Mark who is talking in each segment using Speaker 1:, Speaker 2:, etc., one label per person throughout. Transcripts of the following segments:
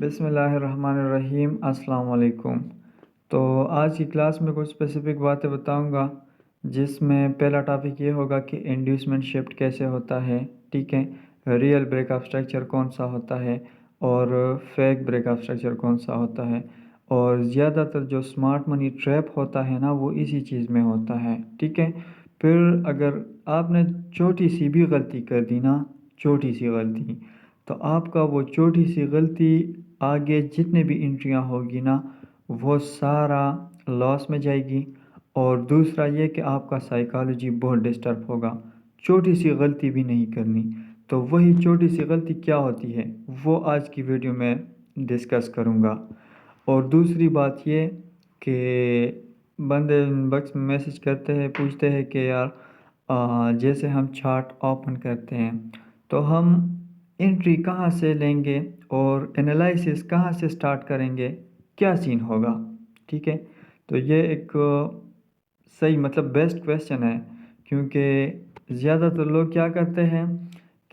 Speaker 1: बिस्मिल्लाहिर्रहमानिर्रहीम अस्सलाम वालेकुम। तो आज की क्लास में कुछ स्पेसिफ़िक बातें बताऊंगा, जिसमें पहला टॉपिक ये होगा कि इंड्यूसमेंट शिफ्ट कैसे होता है, ठीक है। रियल ब्रेकअप स्ट्रक्चर कौन सा होता है और फेक ब्रेकअप स्ट्रक्चर कौन सा होता है, और ज़्यादातर जो स्मार्ट मनी ट्रैप होता है ना, वो इसी चीज़ में होता है, ठीक है। फिर अगर आपने छोटी सी भी गलती कर दी ना, छोटी सी गलती, तो आपका वो छोटी सी गलती आगे जितने भी एंट्रियाँ होगी ना, वो सारा लॉस में जाएगी। और दूसरा ये कि आपका साइकोलॉजी बहुत डिस्टर्ब होगा। छोटी सी गलती भी नहीं करनी। तो वही छोटी सी गलती क्या होती है, वो आज की वीडियो में डिस्कस करूँगा। और दूसरी बात ये कि बंदे इनबॉक्स में मैसेज करते हैं, पूछते हैं कि यार जैसे हम चार्ट ओपन करते हैं तो हम एंट्री कहाँ से लेंगे और एनालिसिस कहाँ से स्टार्ट करेंगे, क्या सीन होगा, ठीक है। तो ये एक सही मतलब बेस्ट क्वेश्चन है, क्योंकि ज़्यादातर लोग क्या करते हैं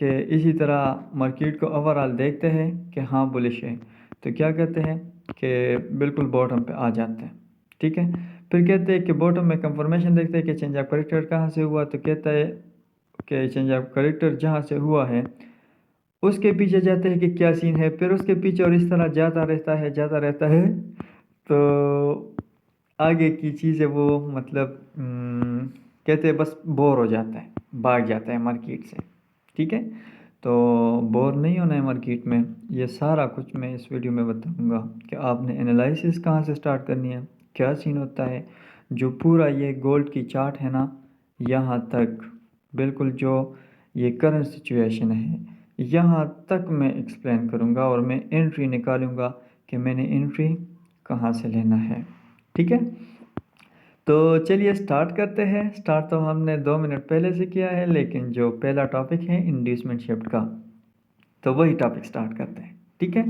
Speaker 1: कि इसी तरह मार्केट को ओवरऑल देखते हैं कि हाँ बुलिश है, तो क्या कहते हैं कि बिल्कुल बॉटम पे आ जाते हैं, ठीक है। फिर कहते हैं कि बॉटम में कंफर्मेशन देखते हैं कि चेंज ऑफ करेक्टर कहाँ से हुआ, तो कहता है कि चेंज ऑफ करेक्टर जहाँ से हुआ है उसके पीछे जाते हैं कि क्या सीन है, फिर उसके पीछे और इस तरह जाता रहता है। तो आगे की चीज़ें वो मतलब कहते हैं बस बोर हो जाता है, भाग जाता है मार्केट से, ठीक है। तो बोर नहीं होना है मार्केट में, ये सारा कुछ मैं इस वीडियो में बताऊंगा कि आपने एनालिसिस कहाँ से स्टार्ट करनी है, क्या सीन होता है। जो पूरा ये गोल्ड की चार्ट है ना, यहाँ तक बिल्कुल जो ये करंट सिचुएशन है यहाँ तक मैं एक्सप्लेन करूँगा और मैं एंट्री निकालूँगा कि मैंने एंट्री कहाँ से लेना है, ठीक है। तो चलिए स्टार्ट करते हैं। स्टार्ट तो हमने 2 मिनट पहले से किया है, लेकिन जो पहला टॉपिक है इंड्यूसमेंट शिफ्ट का, तो वही टॉपिक स्टार्ट करते हैं, ठीक है।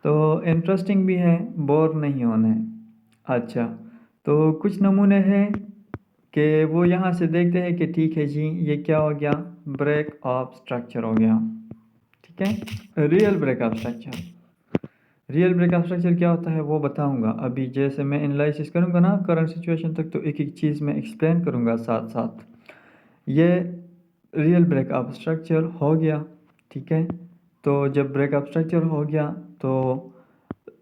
Speaker 1: तो इंटरेस्टिंग भी है, बोर नहीं होना है। अच्छा, तो कुछ नमूने हैं कि वो यहाँ से देखते हैं कि ठीक है जी, ये क्या हो गया, ब्रेक ऑफ स्ट्रक्चर हो गया, ठीक है। Real breakup structure, real breakup structure क्या होता है वो बताऊंगा अभी। जैसे मैं एनालिसिस करूंगा ना करंट सिचुएशन तक, तो एक एक चीज़ मैं एक्सप्लेन करूंगा साथ साथ। ये रियल ब्रेकअप स्ट्रक्चर हो गया, ठीक है। तो जब ब्रेकअप स्ट्रक्चर हो गया तो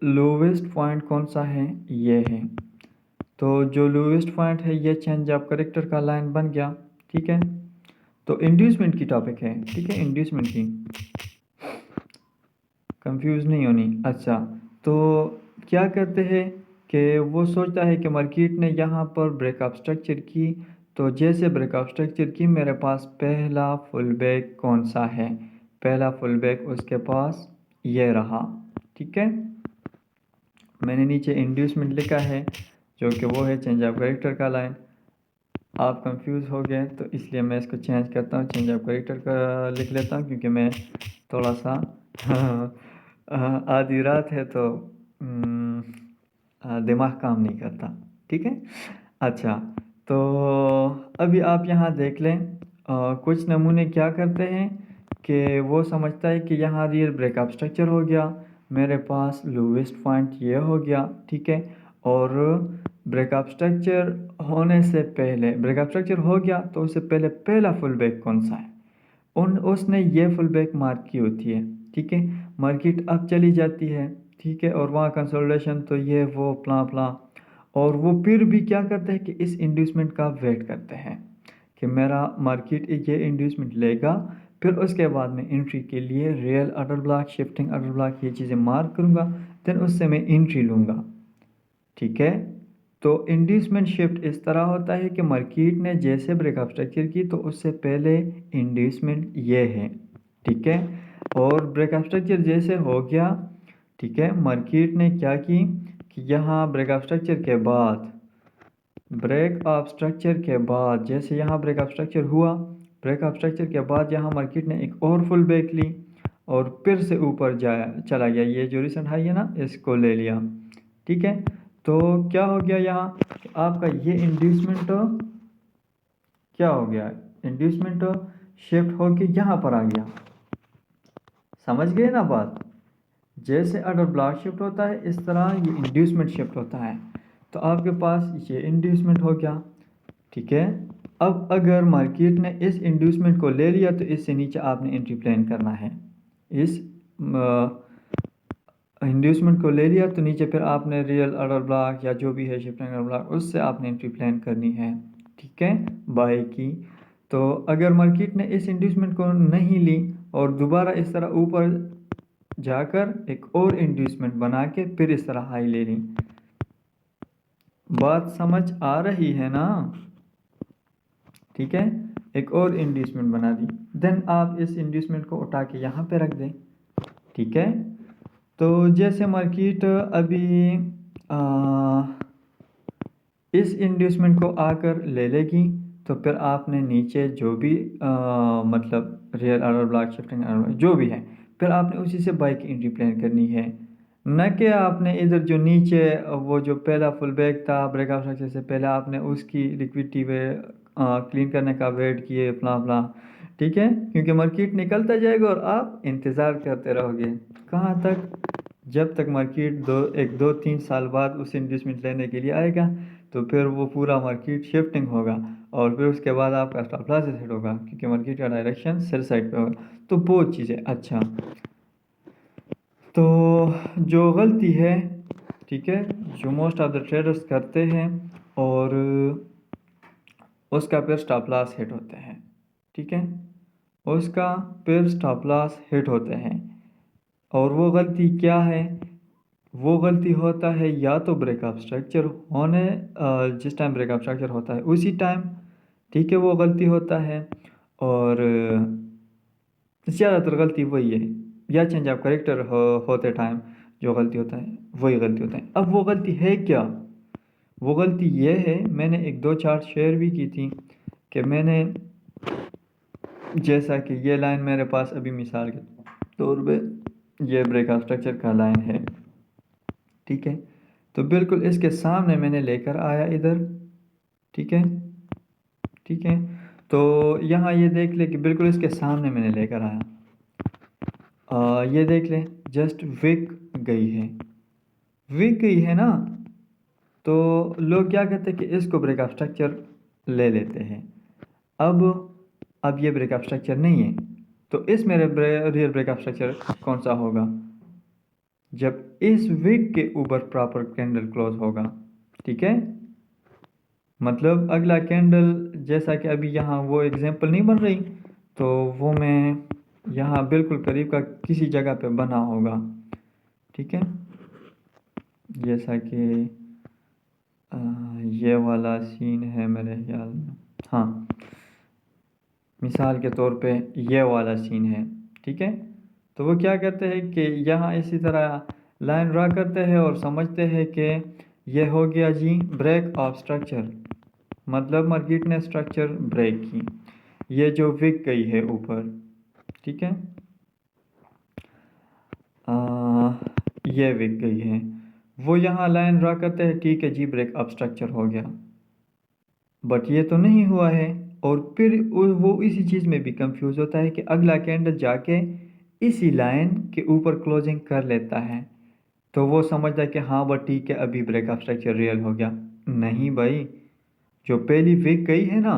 Speaker 1: लोवेस्ट पॉइंट कौन सा है, ये है। तो जो लोवेस्ट पॉइंट है ये चेंज ऑफ करेक्टर का लाइन बन गया, ठीक है। तो इंड्यूसमेंट की टॉपिक है, ठीक है, इंड्यूसमेंट की, कंफ्यूज नहीं होनी। अच्छा, तो क्या करते हैं कि वो सोचता है कि मार्केट ने यहाँ पर ब्रेकअप स्ट्रक्चर की, तो जैसे ब्रेकअप स्ट्रक्चर की मेरे पास पहला फुल बैक कौन सा है, पहला फुल बैक उसके पास ये रहा, ठीक है। मैंने नीचे इंड्यूसमेंट लिखा है जो कि वो है चेंज ऑफ कैरेक्टर का लाइन। आप कंफ्यूज हो गए तो इसलिए मैं इसको चेंज करता हूँ, चेंज ऑफ कैरेक्टर का लिख लेता हूँ, क्योंकि मैं थोड़ा सा आधी रात है तो दिमाग काम नहीं करता, ठीक है। अच्छा, तो अभी आप यहाँ देख लें, कुछ नमूने क्या करते हैं कि वो समझता है कि यहाँ रियल ब्रेकअप स्ट्रक्चर हो गया, मेरे पास लोवेस्ट पॉइंट ये हो गया, ठीक है। और ब्रेकअप स्ट्रक्चर होने से पहले, ब्रेकअप स्ट्रक्चर हो गया तो उससे पहले पहला फुल बैक कौन सा है, उसने ये फुल बैक मार्क की होती है, ठीक है। मार्केट अब चली जाती है, ठीक है, और वहाँ कंसोलिडेशन तो ये वो प्ला प्ला, और वो फिर भी क्या करते हैं कि इस इंड्यूसमेंट का वेट करते हैं कि मेरा मार्केट ये इंड्यूसमेंट लेगा, फिर उसके बाद में एंट्री के लिए real order block, shifting order block, ये चीज़ें मार्क करूँगा, देन उससे मैं एंट्री लूँगा, ठीक है। तो इंड्यूसमेंट शिफ्ट इस तरह होता है कि मार्केट ने जैसे ब्रेकअप स्ट्रक्चर की तो उससे पहले इंड्यूसमेंट ये है, ठीक है। और ब्रेकअप स्ट्रक्चर जैसे हो गया, ठीक है, मार्केट ने क्या की कि यहाँ ब्रेकअप स्ट्रक्चर के बाद, ब्रेकअप स्ट्रक्चर के बाद जैसे यहाँ ब्रेकअप स्ट्रक्चर हुआ, ब्रेकअप स्ट्रक्चर के बाद यहाँ मार्केट ने एक और फुल बैक ली और फिर से ऊपर जाया चला गया, ये जो रिसेंट हाई है ना इसको ले लिया, ठीक है। तो क्या हो गया यहाँ कि आपका ये इंड्यूसमेंट क्या हो गया, इंड्यूसमेंट शिफ्ट होके यहाँ पर आ गया, समझ गए ना बात। जैसे ऑर्डर ब्लॉक शिफ्ट होता है इस तरह ये इंड्यूसमेंट शिफ्ट होता है। तो आपके पास ये इंड्यूसमेंट हो गया, ठीक है। अब अगर मार्केट ने इस इंड्यूसमेंट को ले लिया तो इससे नीचे आपने एंट्री प्लान करना है। इस इंड्यूसमेंट को ले लिया तो नीचे फिर आपने रियल ऑर्डर ब्लॉक या जो भी है शिफ्टिंग ऑर्डर ब्लॉक उससे आपने एंट्री प्लान करनी है, ठीक है, बाय की। तो अगर मार्केट ने इस इंड्यूसमेंट को नहीं ली और दोबारा इस तरह ऊपर जाकर एक और इंड्यूसमेंट बना के फिर इस तरह हाई ले ली, बात समझ आ रही है ना, ठीक है। एक और इंड्यूसमेंट बना दी, देन आप इस इंड्यूसमेंट को उठा के यहाँ पे रख दें, ठीक है। तो जैसे मार्केट अभी इस इंड्यूसमेंट को आकर ले लेगी तो फिर आपने नीचे जो भी मतलब रियल ऑर्डर ब्लॉक शिफ्टिंग जो भी है फिर आपने उसी से बाई की एंट्री प्लान करनी है, न कि आपने इधर जो नीचे वो जो पहला फुल बैक था ब्रेकआउट स्ट्रक्चर से पहले आपने उसकी लिक्विडिटी वे क्लीन करने का वेट किए फला फला, ठीक है। क्योंकि मार्केट निकलता जाएगा और आप इंतज़ार करते रहोगे कहाँ तक, जब तक मार्केट 2-3 साल बाद उस इन्वेस्टमेंट लेने के लिए आएगा तो फिर वो पूरा मार्केट शिफ्टिंग होगा और फिर उसके बाद आपका स्टॉप लॉस सेट होगा क्योंकि मार्केट का डायरेक्शन सेल साइड पे होगा। तो बहुत चीज़ें अच्छा, तो जो गलती है, ठीक है, जो मोस्ट ऑफ द ट्रेडर्स करते हैं और उसका फिर स्टॉप लॉस हिट होते हैं, ठीक है, उसका फिर स्टॉप लॉस हिट होते हैं। और वो गलती क्या है, वो गलती होता है या तो ब्रेकअप स्ट्रक्चर होने जिस टाइम ब्रेकअप स्ट्रक्चर होता है उसी टाइम, ठीक है, वो गलती होता है। और ज़्यादातर गलती वही है, या चेंज ऑफ करेक्टर होते टाइम जो गलती होता है वही गलती होता है। अब वो गलती है क्या, वो गलती ये है, मैंने एक दो चार्ट शेयर भी की थी कि मैंने जैसा कि ये लाइन मेरे पास अभी मिसाल के तौर पे ये ब्रेकअप स्ट्रक्चर का लाइन है, ठीक है, तो बिल्कुल इसके सामने मैंने लेकर आया इधर, ठीक है, ठीक है। तो यहाँ ये देख ले कि बिल्कुल इसके सामने मैंने लेकर आया, ये देख ले जस्ट विक गई है, विक गई है ना। तो लोग क्या कहते हैं कि इसको ब्रेकअप स्ट्रक्चर ले लेते हैं। अब ये ब्रेकअप स्ट्रक्चर नहीं है तो इस मेरे रियल ब्रेकअप स्ट्रक्चर कौन सा होगा, जब इस विक के ऊपर प्रॉपर कैंडल क्लोज होगा, ठीक है। मतलब अगला कैंडल जैसा कि अभी यहाँ वो एग्जांपल नहीं बन रही तो वो मैं यहाँ बिल्कुल करीब का किसी जगह पे बना होगा, ठीक है, जैसा कि ये वाला सीन है मेरे ख्याल में, हाँ, मिसाल के तौर पे ये वाला सीन है, ठीक है। तो वो क्या करते हैं कि यहाँ इसी तरह लाइन ड्रा करते हैं और समझते हैं कि ये हो गया जी ब्रेक ऑफ स्ट्रक्चर, मतलब मार्केट ने स्ट्रक्चर ब्रेक की, ये जो विक गई है ऊपर, ठीक है, ये विक गई है, वो यहाँ लाइन ड्रा करते हैं, ठीक है जी ब्रेक ऑफ स्ट्रक्चर हो गया, बट ये तो नहीं हुआ है। और फिर वो इसी चीज़ में भी कंफ्यूज होता है कि अगला कैंडल जाके इसी लाइन के ऊपर क्लोजिंग कर लेता है तो वो समझता है कि हाँ बट ठीक है अभी ब्रेकअप स्ट्रक्चर रियल हो गया। नहीं भाई, जो पहली विक गई है ना,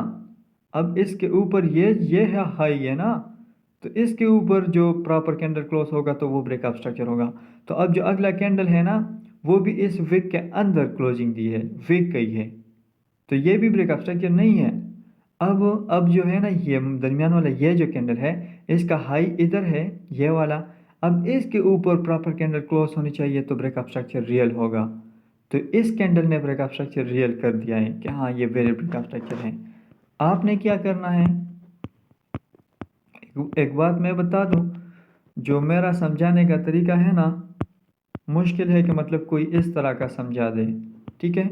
Speaker 1: अब इसके ऊपर ये है हाई है ना, तो इसके ऊपर जो प्रॉपर कैंडल क्लोज होगा तो वो ब्रेकअप स्ट्रक्चर होगा। तो अब जो अगला कैंडल है ना वो भी इस विक के अंदर क्लोजिंग दी है, विक गई है, तो ये भी ब्रेकअप स्ट्रक्चर नहीं है। अब जो है ना ये दरमियान वाला ये जो कैंडल है इसका हाई इधर है ये वाला, अब इसके ऊपर प्रॉपर कैंडल क्लोज होनी चाहिए तो ब्रेकअप स्ट्रक्चर रियल होगा। तो इस कैंडल ने ब्रेकअप स्ट्रक्चर रियल कर दिया है कि हाँ ये वेरी ब्रेकअप स्ट्रक्चर है। आपने क्या करना है, एक बात मैं बता दूं, जो मेरा समझाने का तरीका है ना, मुश्किल है कि मतलब कोई इस तरह का समझा दे, ठीक है।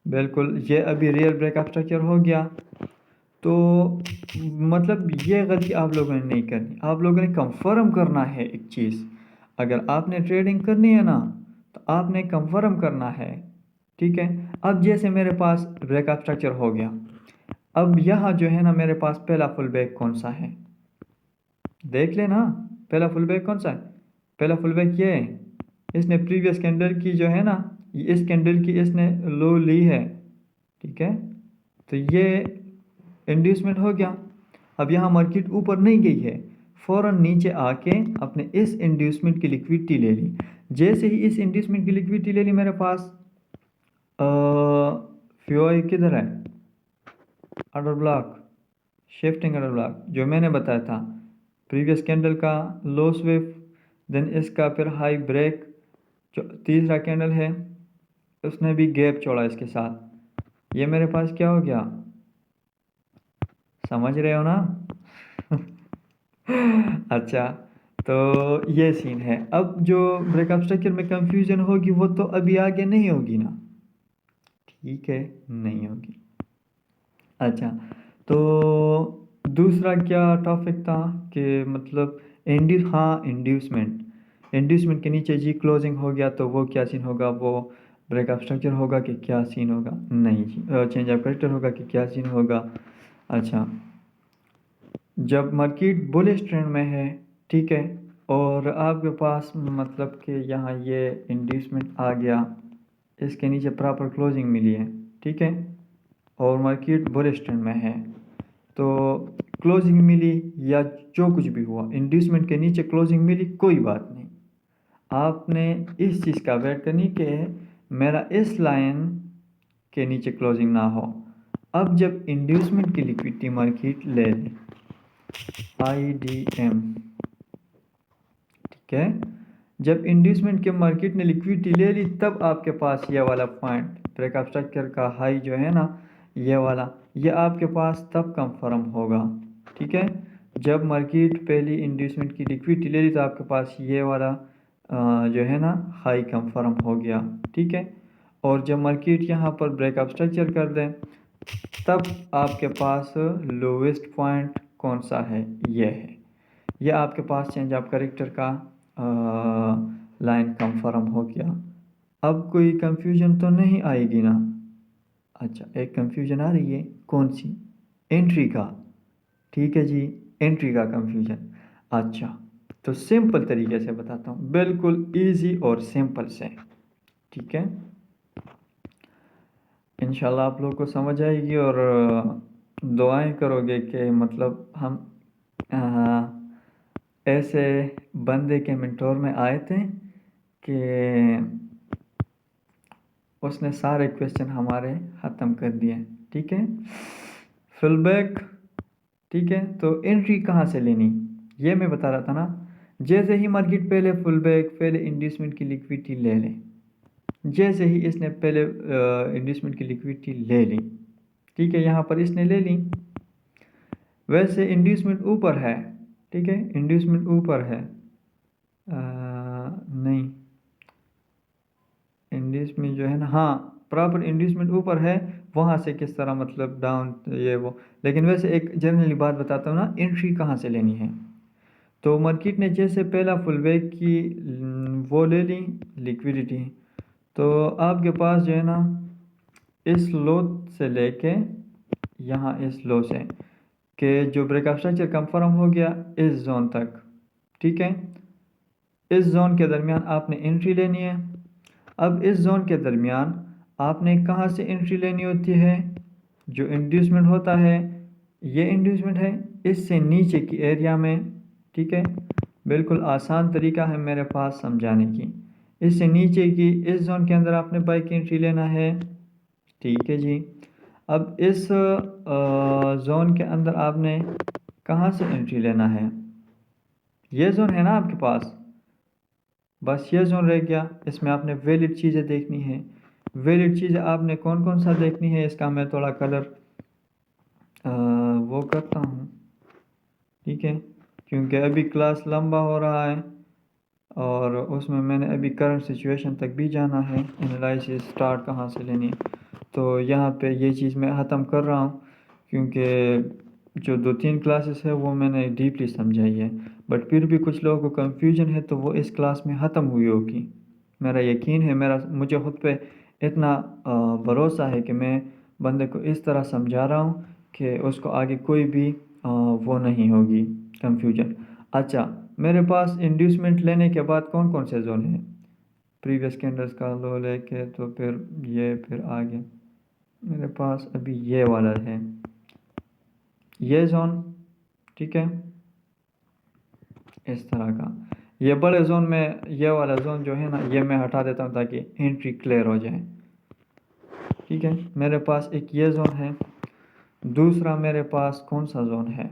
Speaker 1: बिल्कुल ये अभी रियल ब्रेकअप स्ट्रक्चर हो गया तो मतलब ये गलती आप लोगों ने नहीं करनी, आप लोगों ने कंफर्म करना है एक चीज़, अगर आपने ट्रेडिंग करनी है ना तो आपने कंफर्म करना है, ठीक है। अब जैसे मेरे पास ब्रेकअप स्ट्रक्चर हो गया, अब यहाँ जो है ना मेरे पास पहला फुल बैक कौन सा है, देख लेना, पहला फुल बैक कौन सा है, पहला फुल बैक ये है, इसने प्रीवियस कैंडल की जो है ना, इस कैंडल की इसने लो ली है, ठीक है, तो ये इंड्यूसमेंट हो गया। अब यहाँ मार्केट ऊपर नहीं गई है, फ़ौरन नीचे आके अपने इस इंड्यूसमेंट की लिक्विडिटी ले ली। जैसे ही इस इंड्यूसमेंट की लिक्विडिटी ले ली, मेरे पास फ्यूआई किधर है, order block, shifting order block जो मैंने बताया था, प्रीवियस कैंडल का लो स्विफ्ट, देन इसका फिर हाई ब्रेक, जो तीसरा कैंडल है उसने भी गैप छोड़ा इसके साथ, ये मेरे पास क्या हो गया, समझ रहे हो ना? अच्छा, तो ये सीन है। अब जो ब्रेकअप स्ट्रक्चर में कंफ्यूजन होगी वो तो अभी आगे नहीं होगी ना, ठीक है, नहीं होगी। अच्छा, तो दूसरा क्या टॉपिक था कि मतलब इंड्यूसमेंट के नीचे जी क्लोजिंग हो गया तो वो क्या सीन होगा, वो ब्रेकअप स्ट्रक्चर होगा कि क्या सीन होगा, नहीं जी, चेंज ऑफ कैरेक्टर होगा कि क्या सीन होगा। अच्छा, जब मार्केट बुलिश ट्रेंड में है, ठीक है, और आपके पास मतलब कि यहाँ ये इंड्यूसमेंट आ गया, इसके नीचे प्रॉपर क्लोजिंग मिली है, ठीक है, और मार्केट बुलिश ट्रेंड में है, तो क्लोजिंग मिली या जो कुछ भी हुआ, इंड्यूसमेंट के नीचे क्लोजिंग मिली, कोई बात नहीं, आपने इस चीज़ का वेट करनी कि मेरा इस लाइन के नीचे क्लोजिंग ना हो। अब जब इंड्यूसमेंट की लिक्विडिटी मार्केट ले ले, IDM, ठीक है, जब इंड्यूसमेंट के मार्केट ने लिक्विडिटी ले ली, तब आपके पास ये वाला पॉइंट ब्रेकअप स्ट्रक्चर का हाई जो है ना, ये वाला, ये आपके पास तब कंफर्म होगा, ठीक है, जब मार्केट पहली इंड्यूसमेंट की लिक्विडिटी ले ली तो आपके पास ये वाला जो है ना हाई कंफर्म हो गया, ठीक है, और जब मार्केट यहाँ पर ब्रेकअप स्ट्रक्चर कर दें, तब आपके पास लोवेस्ट पॉइंट कौन सा है, ये है, यह आपके पास चेंज ऑफ कैरेक्टर का लाइन कंफर्म हो गया। अब कोई कंफ्यूजन तो नहीं आएगी ना? अच्छा, एक कंफ्यूजन आ रही है, कौन सी, एंट्री का, ठीक है जी, एंट्री का कंफ्यूजन। अच्छा, तो सिंपल तरीके से बताता हूँ, बिल्कुल इजी और सिंपल से, ठीक है, इंशाल्लाह आप लोग को समझ आएगी और दुआएं करोगे कि मतलब हम ऐसे बंदे के मेंटोर में आए थे कि उसने सारे क्वेश्चन हमारे ख़त्म कर दिए, ठीक है, फुल बैक, ठीक है, तो एंट्री कहाँ से लेनी, ये मैं बता रहा था ना, जैसे ही मार्केट पहले फुल बैक, पहले इंड्यूसमेंट की लिक्विडिटी ले ले, जैसे ही इसने पहले इंड्यूसमेंट की लिक्विडिटी ले ली, ठीक है, यहाँ पर इसने ले ली, वैसे इंड्यूसमेंट ऊपर है, ठीक है, इंड्यूसमेंट ऊपर है, नहीं, इंड्यूसमेंट जो है ना, हाँ, प्रॉपर इंड्यूसमेंट ऊपर है, वहाँ से किस तरह मतलब डाउन ये वो, लेकिन वैसे एक जनरली बात बताता हूँ ना, एंट्री कहाँ से लेनी है। तो मार्केट ने जैसे पहला फुल बैक की वो ले ली लिक्विडिटी, तो आपके पास जो है ना इस लो से लेके यहाँ इस लो से कि जो ब्रेकअप स्ट्रक्चर कंफर्म हो गया इस जोन तक, ठीक है, इस जोन के दरमियान आपने एंट्री लेनी है। अब इस जोन के दरमियान आपने कहाँ से एंट्री लेनी होती है, जो इंड्यूसमेंट होता है, ये इंड्यूसमेंट है, इससे नीचे की एरिया में, ठीक है, बिल्कुल आसान तरीका है मेरे पास समझाने की, इससे नीचे की इस जोन के अंदर आपने बाई की एंट्री लेना है, ठीक है जी। अब इस जोन के अंदर आपने कहाँ से एंट्री लेना है, ये जोन है ना आपके पास, बस ये जोन रह गया, इसमें आपने वैलिड चीज़ें देखनी है, वैलिड चीज़ें आपने कौन कौन सा देखनी है, इसका मैं थोड़ा कलर वो करता हूँ, ठीक है, क्योंकि अभी क्लास लंबा हो रहा है और उसमें मैंने अभी करंट सिचुएशन तक भी जाना है, एनालिसिस स्टार्ट कहाँ से लेनी है, तो यहाँ पे ये चीज़ मैं ख़त्म कर रहा हूँ, क्योंकि जो 2-3 क्लासेस है वो मैंने डीपली समझाई है, बट फिर भी कुछ लोगों को कंफ्यूजन है तो वो इस क्लास में ख़त्म हुई होगी, मेरा यकीन है, मुझे खुद पे इतना भरोसा है कि मैं बंदे को इस तरह समझा रहा हूँ कि उसको आगे कोई भी वो नहीं होगी कंफ्यूजन। अच्छा, मेरे पास इंड्यूसमेंट लेने के बाद कौन कौन से जोन हैं, प्रीवियस कैंडल्स का लो लेके तो फिर ये फिर आगे मेरे पास अभी ये वाला है, ये जोन, ठीक है, इस तरह का। ये बड़े जोन में ये वाला जोन जो है ना, ये मैं हटा देता हूँ ताकि एंट्री क्लियर हो जाए, ठीक है। मेरे पास एक ये जोन है। दूसरा मेरे पास कौन सा जोन है,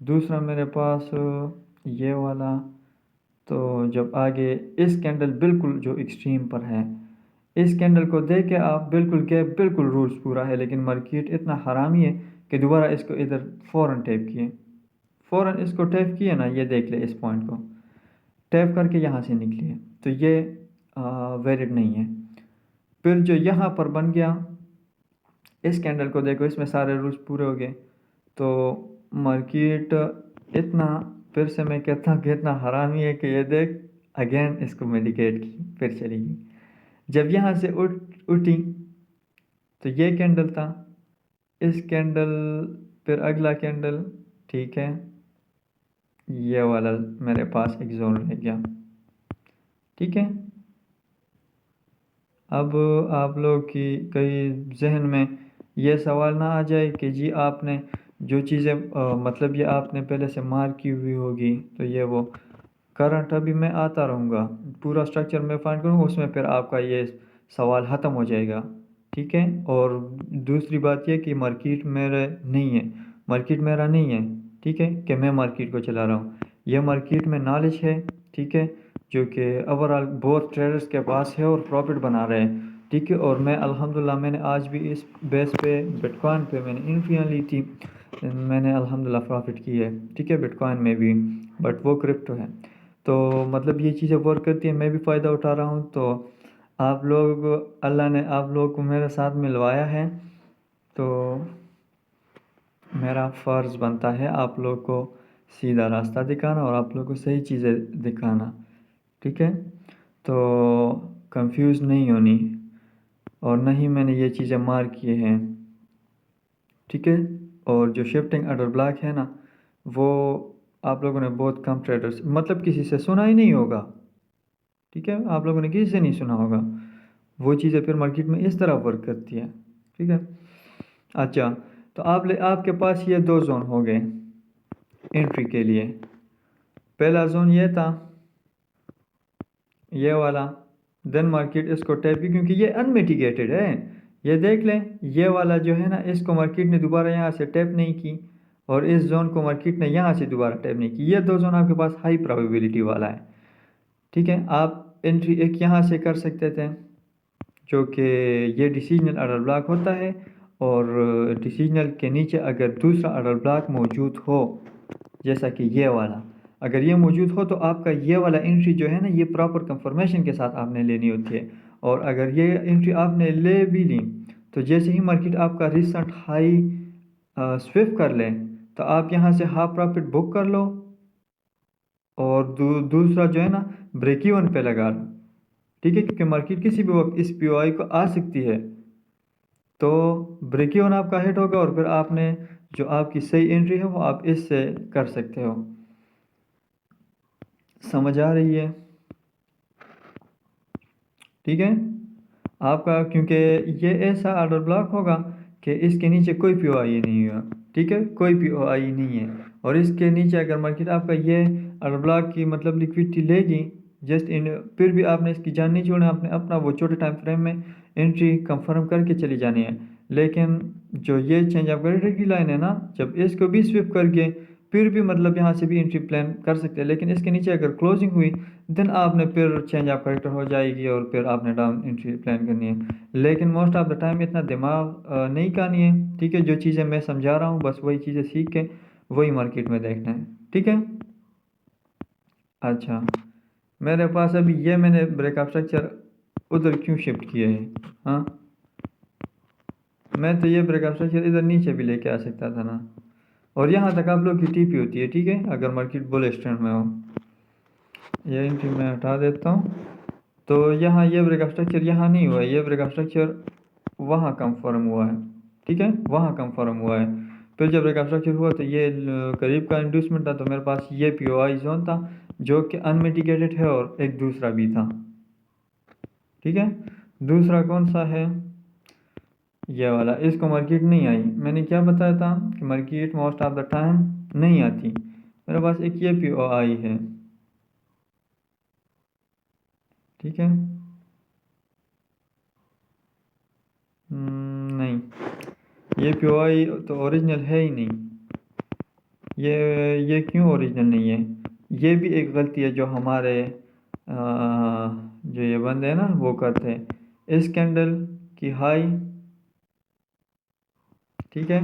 Speaker 1: दूसरा मेरे पास ये वाला। तो जब आगे इस कैंडल बिल्कुल जो एक्सट्रीम पर है, इस कैंडल को देख के आप बिल्कुल गैप, बिल्कुल रूल्स पूरा है, लेकिन मार्केट इतना हरामी है कि दोबारा इसको इधर फ़ौरन टैप किए, फ़ौरन इसको टैप किए ना, ये देख ले इस पॉइंट को टैप करके यहाँ से निकली है, तो ये वैलिड नहीं है। फिर जो यहाँ पर बन गया, इस कैंडल को देखो, इसमें सारे रूल्स पूरे हो गए। तो मार्केट इतना, फिर से मैं कहता हूँ कि इतना हरामी है कि ये देख अगेन इसको मेडिकेट की, फिर चली गई। जब यहाँ से उठी तो ये कैंडल था, इस कैंडल, फिर अगला कैंडल, ठीक है, ये वाला मेरे पास एक जोन रह गया, ठीक है। अब आप लोग की कई जहन में ये सवाल ना आ जाए कि जी आपने जो चीज़ें मतलब ये आपने पहले से मार्क की हुई होगी, तो ये वो करंट अभी मैं आता रहूँगा, पूरा स्ट्रक्चर मैं फाइंड करूँगा, उसमें फिर आपका ये सवाल ख़त्म हो जाएगा, ठीक है। और दूसरी बात यह कि मार्केट मेरे नहीं है, मार्केट मेरा नहीं है, ठीक है, कि मैं मार्केट को चला रहा हूँ। यह मार्केट में नॉलेज है, ठीक है, जो कि ओवरऑल बहुत ट्रेडर्स के पास है और प्रॉफिट बना रहे हैं, ठीक है। और मैं अल्हम्दुलिल्लाह मैंने आज भी इस बेस पे बिटकॉइन पे मैंने एंट्रियाँ ली थी, मैंने अल्हम्दुलिल्लाह प्रॉफिट की है, ठीक है, बिटकॉइन में भी, बट वो क्रिप्टो है। तो मतलब ये चीज़ें वर्क करती हैं, मैं भी फ़ायदा उठा रहा हूँ। तो आप लोग, अल्लाह ने आप लोग को मेरे साथ मिलवाया है, तो मेरा फ़र्ज़ बनता है आप लोग को सीधा रास्ता दिखाना और आप लोग को सही चीज़ें दिखाना, ठीक है। तो कंफ्यूज नहीं होनी, और न ही मैंने ये चीज़ें मार्क किए हैं, ठीक है। और जो शिफ्टिंग अंडर ब्लॉक है ना, वो आप लोगों ने बहुत कम ट्रेडर्स, मतलब किसी से सुना ही नहीं होगा, ठीक है, आप लोगों ने किसी से नहीं सुना होगा। वो चीज़ें फिर मार्केट में इस तरह वर्क करती है, ठीक है। अच्छा, तो आपके पास ये दो जोन हो गए एंट्री के लिए। पहला जोन ये था, ये वाला, देन मार्केट इसको टैप की, क्योंकि ये अनमिटिगेटेड है, ये देख लें, ये वाला जो है ना, इसको मार्केट ने दोबारा यहाँ से टैप नहीं की, और इस जोन को मार्केट ने यहाँ से दोबारा टैप नहीं की। ये दो जोन आपके पास हाई प्रोबेबिलिटी वाला है, ठीक है। आप एंट्री एक यहाँ से कर सकते थे, जो कि ये डिसीजनल ऑर्डर ब्लॉक होता है, और डिसीजनल के नीचे अगर दूसरा ऑर्डर ब्लॉक मौजूद हो, जैसा कि ये वाला, अगर ये मौजूद हो तो आपका ये वाला एंट्री जो है ना, ये प्रॉपर कंफर्मेशन के साथ आपने लेनी होती है। और अगर ये एंट्री आपने ले भी ली, तो जैसे ही मार्केट आपका रिसेंट हाई स्विप कर ले, तो आप यहाँ से हाफ प्रॉफिट बुक कर लो, और दूसरा जो है ना, ब्रेक इवन पे लगा लो, ठीक है, क्योंकि मार्केट किसी भी वक्त इस पीओआई को आ सकती है। तो ब्रेक इवन आपका हिट होगा, और फिर आपने जो आपकी सही एंट्री है वो आप इससे कर सकते हो। समझ आ रही है, ठीक है आपका, क्योंकि ये ऐसा ऑर्डर ब्लॉक होगा कि इसके नीचे कोई पीओआई नहीं हुआ, ठीक है, कोई पीओआई नहीं है। और इसके नीचे अगर मार्केट आपका ये ऑर्डर ब्लॉक की मतलब लिक्विडिटी लेगी, जस्ट इन, फिर भी आपने इसकी जान नहीं छोड़ना, आपने अपना वो छोटे टाइम फ्रेम में एंट्री कंफर्म करके चली जानी है। लेकिन जो ये चेंज ऑफ क्रेडिटर की लाइन है ना, जब इसको भी स्विप करके फिर भी मतलब यहाँ से भी एंट्री प्लान कर सकते हैं, लेकिन इसके नीचे अगर क्लोजिंग हुई, देन आपने फिर चेंज ऑफ कैरेक्टर हो जाएगी, और फिर आपने डाउन एंट्री प्लान करनी है। लेकिन मोस्ट ऑफ द टाइम इतना दिमाग नहीं करनी है, ठीक है। जो चीज़ें मैं समझा रहा हूँ बस वही चीज़ें सीख के वही मार्केट में देखना है, ठीक है। अच्छा, मेरे पास अभी ये मैंने ब्रेकअप स्ट्रक्चर उधर क्यों शिफ्ट किया है, हाँ, मैं तो ये ब्रेकअप स्ट्रक्चर इधर नीचे भी लेके आ सकता था ना, और यहाँ तक आप लोग की टीपी होती है, ठीक है, अगर मार्केट बुलिश ट्रेंड में हो। ये एंट्री मैं हटा देता हूँ। तो यहाँ ये ब्रेकअप स्ट्रक्चर यहाँ नहीं हुआ है, ये ब्रेकअप स्ट्रक्चर वहाँ कंफर्म हुआ है, ठीक है, वहाँ कंफर्म हुआ है। फिर जब ब्रेकअप स्ट्रक्चर हुआ तो ये करीब का इंड्यूसमेंट था, तो मेरे पास ये POI जोन था जो कि अनमिटिगेटेड है, और एक दूसरा भी था। ठीक है, दूसरा कौन सा है, ये वाला। इसको मार्केट नहीं आई, मैंने क्या बताया था कि market most of the time नहीं आती। मेरे पास एक ये POI है। ठीक है, नहीं, ये POI तो ओरिजिनल है ही नहीं। ये क्यों ओरिजिनल नहीं है? ये भी एक गलती है जो हमारे जो ये बंदे हैं ना वो करते हैं। इस कैंडल की हाई, ठीक है,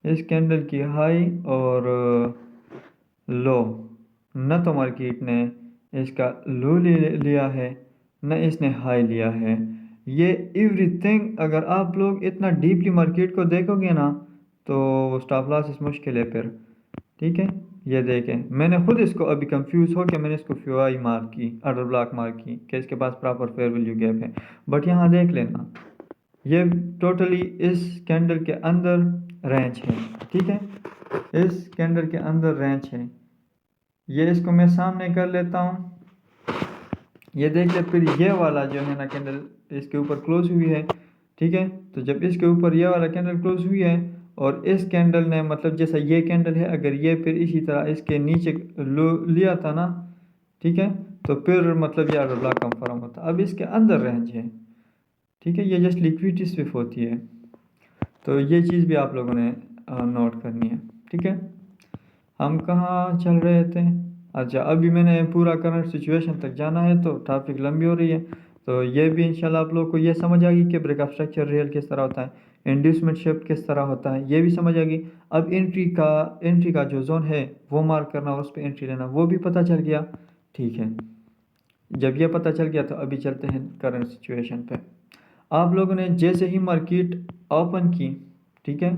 Speaker 1: इस कैंडल की हाई और लो, न तो मार्केट ने इसका लो लिया है, न इसने हाई लिया है। ये एवरीथिंग अगर आप लोग इतना डीपली मार्केट को देखोगे ना तो स्टॉप लॉस इस मुश्किल है फिर। ठीक है, ये देखें, मैंने खुद इसको अभी कंफ्यूज हो के मैंने इसको फ्यूआई मार्क की, ऑर्डर ब्लॉक मार्क की कि इसके पास प्रॉपर फेयर वैल्यू गैप है। बट यहाँ देख लेना, ये टोटली इस कैंडल के अंदर रेंज है। ठीक है, इस कैंडल के अंदर रेंज है। ये इसको मैं सामने कर लेता हूँ, ये देख ले। फिर ये वाला जो है ना कैंडल इसके ऊपर क्लोज हुई है। ठीक है, तो जब इसके ऊपर ये वाला कैंडल क्लोज हुई है और इस कैंडल ने मतलब जैसा ये कैंडल है, अगर ये फिर इसी तरह इसके नीचे लो लिया था ना, ठीक है, तो फिर मतलब ये ऑर्डर ब्लॉक कंफर्म होता। अब इसके अंदर रेंज है। ठीक है, ये जस्ट लिक्विडिटी स्विप होती है, तो ये चीज़ भी आप लोगों ने नोट करनी है। ठीक है, हम कहाँ चल रहे थे? अच्छा, अभी मैंने पूरा करंट सिचुएशन तक जाना है तो टॉपिक लंबी हो रही है। तो ये भी इंशाल्लाह आप लोगों को ये समझ आ गई कि ब्रेकअप स्ट्रक्चर रियल किस तरह होता है, इंड्यूसमेंट शिफ्ट किस तरह होता है, ये भी समझ आ गई। अब एंट्री का जो जोन है वो मार्क करना और उस पर एंट्री लेना वो भी पता चल गया। ठीक है, जब ये पता चल गया तो अभी चलते हैं करंट सिचुएशन पे। आप लोगों ने जैसे ही मार्केट ओपन की, ठीक है,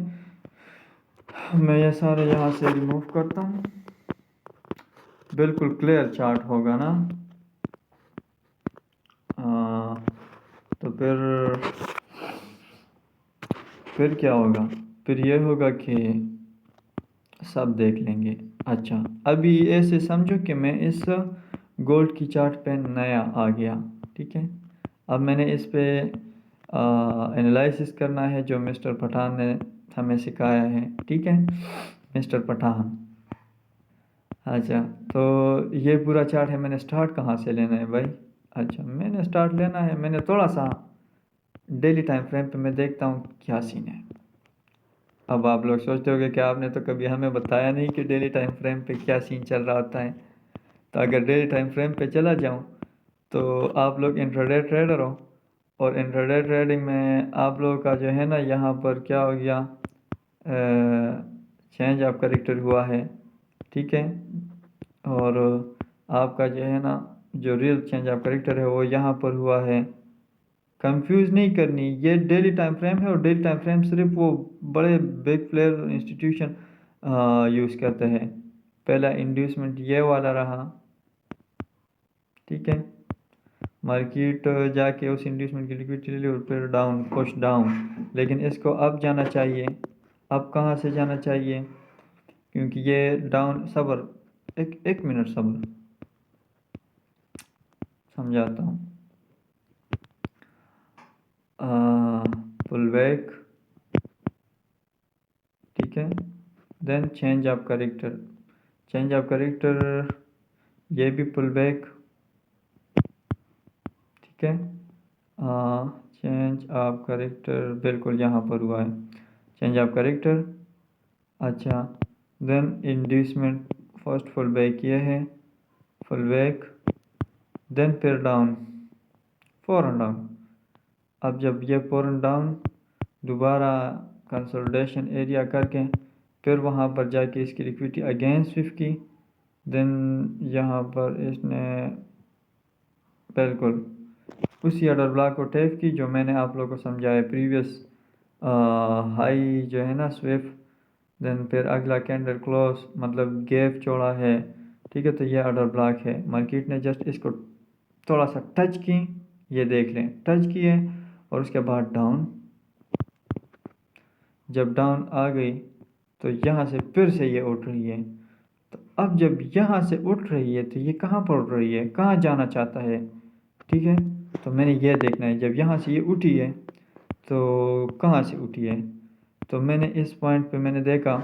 Speaker 1: मैं ये सारे यहाँ से रिमूव करता हूँ, बिल्कुल क्लियर चार्ट होगा ना। तो फिर क्या होगा? फिर ये होगा कि सब देख लेंगे। अच्छा, अभी ऐसे समझो कि मैं इस गोल्ड की चार्ट पे नया आ गया। ठीक है, अब मैंने इस पे एनालिसिस करना है जो मिस्टर पठान ने हमें सिखाया है। ठीक है, मिस्टर पठान। अच्छा, तो ये पूरा चार्ट है, मैंने स्टार्ट कहाँ से लेना है भाई? अच्छा, मैंने स्टार्ट लेना है, मैंने थोड़ा सा डेली टाइम फ्रेम पे मैं देखता हूँ क्या सीन है। अब आप लोग सोचते होंगे कि आपने तो कभी हमें बताया नहीं कि डेली टाइम फ्रेम पे क्या सीन चल रहा होता है। तो अगर डेली टाइम फ्रेम पे चला जाऊँ तो आप लोग इंट्राडे ट्रेडर हो, और इंट्राडे ट्रेडिंग में आप लोगों का जो है ना यहाँ पर क्या हो गया, चेंज ऑफ कैरेक्टर हुआ है। ठीक है, और आपका जो है ना जो रियल चेंज ऑफ कैरेक्टर है वो यहाँ पर हुआ है। कंफ्यूज नहीं करनी, ये डेली टाइम फ्रेम है और डेली टाइम फ्रेम सिर्फ वो बड़े बिग प्लेयर इंस्टीट्यूशन यूज़ करते हैं। पहला इंड्यूसमेंट ये वाला रहा। ठीक है, मार्केट जाके उस इंड्यूसमेंट की लिक्विडिटी ले ली और फिर डाउन, पुश डाउन। लेकिन इसको अब जाना चाहिए। अब कहाँ से जाना चाहिए? क्योंकि ये डाउन, सब्र, एक मिनट सब्र, समझाता हूँ। पुल बैक, ठीक है, then change of character. Change of character, ये भी पुल बैक। ठीक है, चेंज ऑफ कैरेक्टर बिल्कुल यहाँ पर हुआ है, चेंज ऑफ कैरेक्टर। अच्छा, then inducement, first full back ये है, फुल बैक, देन फिर डाउन, फौरन डाउन। अब जब ये फौरन डाउन, दोबारा कंसोलिडेशन एरिया करके फिर वहाँ पर जाके इसकी लिक्विडिटी अगेन स्विफ्ट की, देन यहाँ पर इसने बिल्कुल उसी ऑर्डर ब्लॉक को टेप की जो मैंने आप लोगों को समझाया प्रीवियस हाई जो है ना स्विफ्ट, देन फिर अगला कैंडल क्लोज मतलब गैप छोड़ा है। ठीक है, तो ये ऑर्डर ब्लॉक है, मार्केट ने जस्ट इसको थोड़ा सा टच की, ये देख लें टच किए और उसके बाद डाउन जब डाउन आ गई तो यहाँ से फिर से ये उठ रही है। तो अब जब यहाँ से उठ रही है तो ये कहाँ पर उठ रही है, कहाँ जाना चाहता है, ठीक है। तो मैंने ये देखना है जब यहाँ से ये उठी है तो कहाँ से उठी है। तो मैंने इस पॉइंट पे मैंने देखा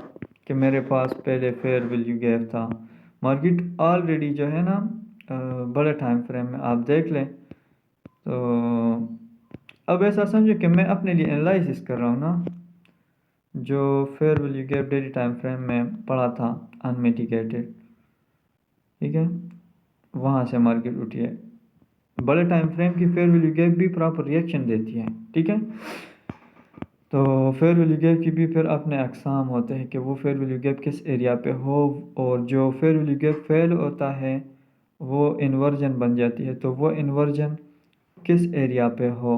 Speaker 1: कि मेरे पास पहले फेयर वैल्यू गैप था। मार्केट ऑलरेडी जो है ना बड़े टाइम फ्रेम में आप देख लें तो अब ऐसा समझो कि मैं अपने लिए एनालिसिस कर रहा हूँ ना, जो fair value gap daily time frame में पड़ा था अनमिटिगेटेड, ठीक है, वहाँ से मार्केट उठी है। बड़े टाइम फ्रेम की फेयर वैल्यू गैप भी प्रॉपर रिएक्शन देती है, ठीक है। तो फेयर वैल्यू गैप की भी फिर अपने अकसाम होते हैं कि वो फेयर वैल्यू गैप किस एरिया पे हो, और जो फेयर वैल्यू गैप फेल होता है वो इन्वर्जन बन जाती है। तो वो इन्वर्जन किस एरिया पे हो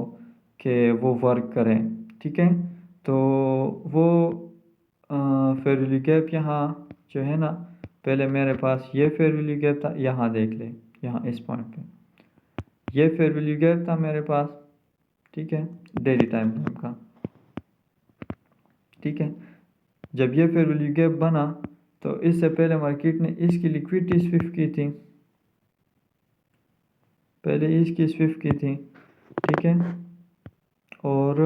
Speaker 1: कि वो वर्क करें, ठीक है। तो वो फेयर वैल्यू गैप यहाँ जो है ना, पहले मेरे पास ये फेयर वैल्यू गैप था, यहाँ देख ले, यहाँ इस पॉइंट पे ये फेयर वैल्यू गैप था मेरे पास, ठीक है, डेली टाइम फ्रेम का, ठीक है। जब ये फेयर वैल्यू गैप बना तो इससे पहले मार्केट ने इसकी लिक्विडिटी स्विफ्ट की थी, पहले इसकी स्विफ्ट की थी, ठीक है। और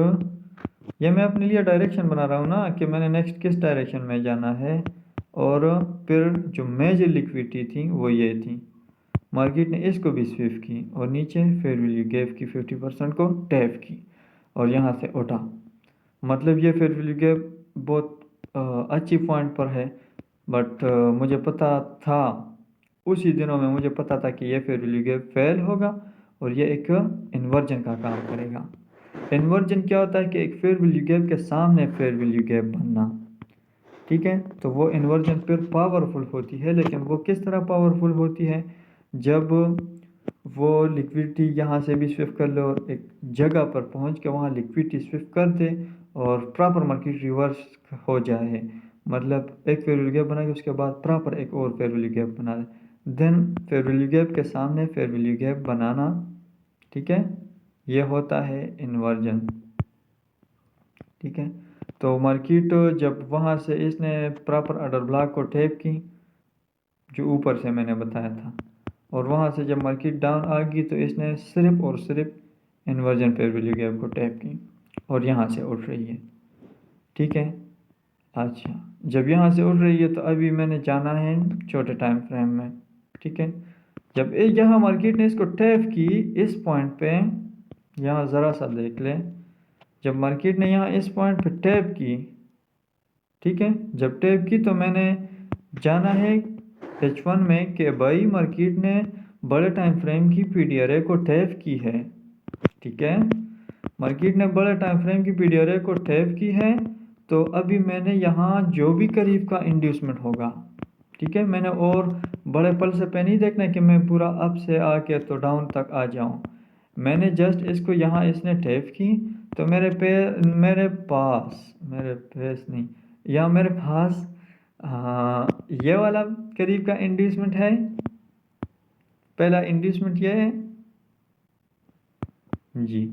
Speaker 1: ये मैं अपने लिए डायरेक्शन बना रहा हूँ ना कि मैंने नेक्स्ट किस डायरेक्शन में जाना है। और फिर जो मेजर लिक्विडिटी थी वो ये थी, मार्केट ने इसको भी स्विफ्ट की और नीचे फेयर वैल्यू गैप की 50% को टैप की और यहाँ से उठा। मतलब ये फेयर वैल्यू गैप बहुत अच्छी पॉइंट पर है, बट मुझे पता था, उसी दिनों में मुझे पता था कि ये फेयर वैल्यू गैप फेल होगा और ये एक इन्वर्जन का काम करेगा। इन्वर्जन क्या होता है कि एक फेयर वैल्यू गैप के सामने फेयर वैल्यू गैप बनना, ठीक है। तो वो इन्वर्जन फिर पावरफुल होती है, लेकिन वो किस तरह पावरफुल होती है, जब वो लिक्विडिटी यहाँ से भी स्विफ्ट कर ले और एक जगह पर पहुँच के वहाँ लिक्विडिटी स्विफ्ट कर दे और प्रॉपर मार्केट रिवर्स हो जाए। मतलब एक फेयर वैल्यू गैप बना के उसके बाद प्रॉपर एक और फेयर वैल्यू गैप बना दे, देन फेयर वैल्यू गैप के सामने फेयर वैल्यू गैप बनाना, ठीक है, ये होता है इन्वर्जन, ठीक है। तो मार्केट जब वहाँ से इसने प्रॉपर ऑर्डर ब्लॉक को टैप की जो ऊपर से मैंने बताया था, और वहाँ से जब मार्केट डाउन आ गई तो इसने सिर्फ और सिर्फ इन्वर्जन फेयर वैल्यू गैप को टैप की और यहाँ से उठ रही है, ठीक है। अच्छा, जब यहाँ से उठ रही है तो अभी मैंने जाना है छोटे टाइम फ्रेम में, ठीक है। जब यहाँ मार्केट ने इसको टैप की इस पॉइंट पे, यहाँ ज़रा सा देख लें, जब मार्केट ने यहाँ इस पॉइंट पे टैप की, ठीक है, जब टैप की तो मैंने जाना है H1 में कि भाई मार्केट ने बड़े टाइम फ्रेम की PDRA को टैप की है, ठीक है, मार्केट ने बड़े टाइम फ्रेम की PDRA को टैप की है। तो अभी मैंने यहाँ जो भी करीब का इंड्यूसमेंट होगा, ठीक है, मैंने और बड़े पल से पे नहीं देखना है कि मैं पूरा अप से आके तो डाउन तक आ जाऊँ। मैंने जस्ट इसको यहाँ इसने टैप की तो मेरे पास नहीं, यहाँ मेरे पास ये वाला करीब का इंड्यूसमेंट है। पहला इंड्यूसमेंट ये है जी।